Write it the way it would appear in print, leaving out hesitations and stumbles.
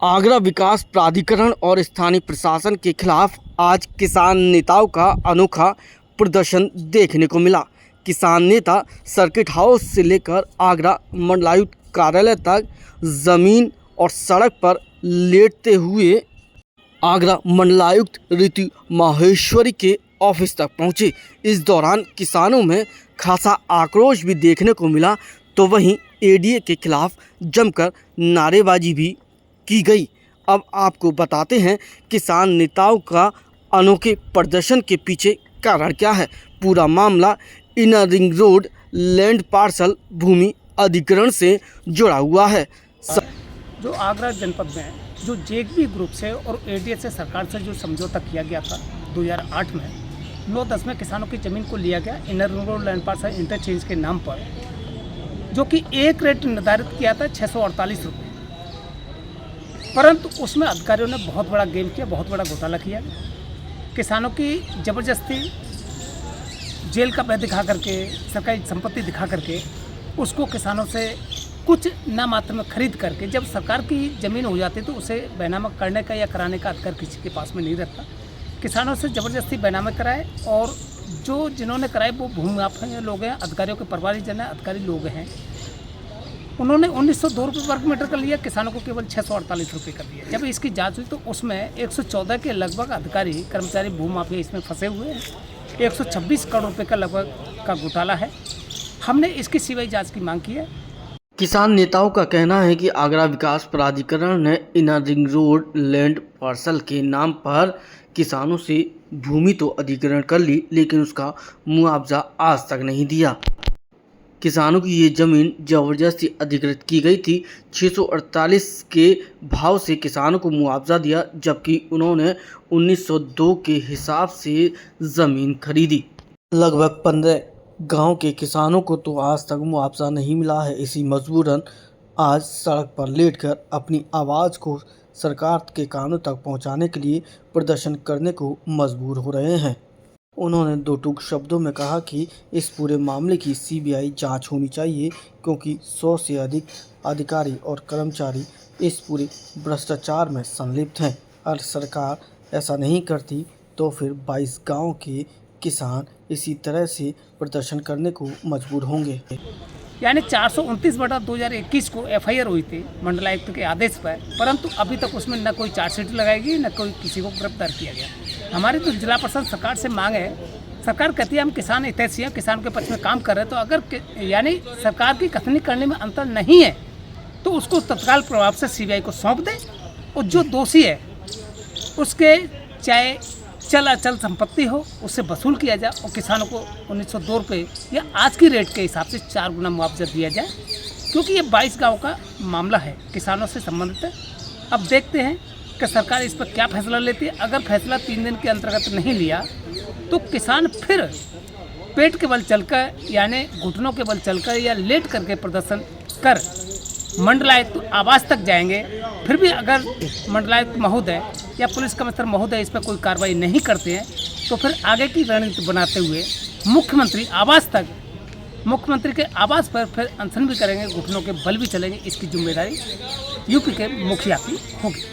आगरा विकास प्राधिकरण और स्थानीय प्रशासन के खिलाफ आज किसान नेताओं का अनोखा प्रदर्शन देखने को मिला। किसान नेता सर्किट हाउस से लेकर आगरा मंडलायुक्त कार्यालय तक जमीन और सड़क पर लेटते हुए आगरा मंडलायुक्त ऋतु माहेश्वरी के ऑफिस तक पहुंचे। इस दौरान किसानों में खासा आक्रोश भी देखने को मिला, तो वहीं एडीए के खिलाफ जमकर नारेबाजी भी की गई। अब आपको बताते हैं किसान नेताओं का अनोखे प्रदर्शन के पीछे कारण क्या है। पूरा मामला inner ring road land parcel भूमि अधिग्रहण से जुड़ा हुआ है। जो आगरा जनपद में जो जेकबी ग्रुप से और एडीए से सरकार से जो समझौता किया गया था 2008 में 9-10 में किसानों की ज़मीन को लिया गया inner ring road land parcel interchange के नाम पर, जो कि एक रेट निर्धारित किया था 648 रुपये, परंतु उसमें अधिकारियों ने बहुत बड़ा गेम किया, बहुत बड़ा घोटाला किया। किसानों की ज़बरदस्ती जेल का भय दिखा करके, सरकारी संपत्ति दिखा करके उसको किसानों से कुछ ना मात्र में खरीद करके, जब सरकार की ज़मीन हो जाती तो उसे बैनामा करने का या कराने का अधिकार किसी के पास में नहीं रहता। किसानों से ज़बरदस्ती बैनामा कराए और जो जिन्होंने कराए वो भूमि माफिया लोग हैं, अधिकारियों के परिवारजन हैं, अधिकारी लोग हैं। उन्होंने 1902 रुपये वर्ग मीटर का लिया, किसानों को केवल 648 रुपये कर दिया। जब इसकी जांच हुई तो उसमें 114 के लगभग अधिकारी कर्मचारी भूमाफिया इसमें फंसे हुए हैं। 126 करोड़ रुपये का लगभग का घोटाला है। हमने इसकी सीबीआई जांच की मांग की है। किसान नेताओं का कहना है कि आगरा विकास प्राधिकरण ने inner ring road land parcel के नाम पर किसानों से भूमि तो अधिग्रहण कर ली, लेकिन उसका मुआवजा आज तक नहीं दिया। किसानों की ये ज़मीन ज़बरदस्ती अधिकृत की गई थी। 648 के भाव से किसानों को मुआवजा दिया, जबकि उन्होंने 1902 के हिसाब से ज़मीन खरीदी। लगभग 15 गांव के किसानों को तो आज तक मुआवजा नहीं मिला है। इसी मजबूरन आज सड़क पर लेटकर अपनी आवाज़ को सरकार के कानों तक पहुंचाने के लिए प्रदर्शन करने को मजबूर हो रहे हैं। उन्होंने दो टूक शब्दों में कहा कि इस पूरे मामले की सीबीआई जांच होनी चाहिए, क्योंकि 100 से अधिक अधिकारी और कर्मचारी इस पूरे भ्रष्टाचार में संलिप्त हैं। अगर सरकार ऐसा नहीं करती तो फिर 22 गांव के किसान इसी तरह से प्रदर्शन करने को मजबूर होंगे। यानी 429/2021 को एफआईआर हुई थी मंडलायुक्त के आदेश पर, परंतु अभी तक उसमें न कोई चार्जशीट लगाई गई, न कोई किसी को गिरफ्तार किया गया। हमारी तो जिला प्रशासन सरकार से मांग है, सरकार कहती है हम किसान हितैषी हैं, किसान के पक्ष में काम कर रहे हैं, तो अगर यानी सरकार की कथनी करने में अंतर नहीं है तो उसको तत्काल प्रभाव से सीबीआई को सौंप दे, और जो दोषी है उसके चाहे चल अचल संपत्ति हो उससे वसूल किया जाए, और किसानों को 1902 रुपये या आज की रेट के हिसाब से 4 गुना मुआवजा दिया जाए, क्योंकि ये 22 गाँव का मामला है, किसानों से संबंधित है। अब देखते हैं कि सरकार इस पर क्या फैसला लेती है। अगर फैसला 3 दिन के अंतर्गत नहीं लिया तो किसान फिर पेट के बल चलकर, यानी घुटनों के बल चलकर या लेट करके प्रदर्शन कर मंडलायुक्त आवास तक जाएंगे। फिर भी अगर मंडलायुक्त महोदय या पुलिस कमिश्नर महोदय इस पर कोई कार्रवाई नहीं करते हैं तो फिर आगे की रणनीति बनाते हुए मुख्यमंत्री के आवास पर फिर अनशन भी करेंगे, घुटनों के बल भी चलेंगे। इसकी जिम्मेदारी यूपी के मुखिया की होगी।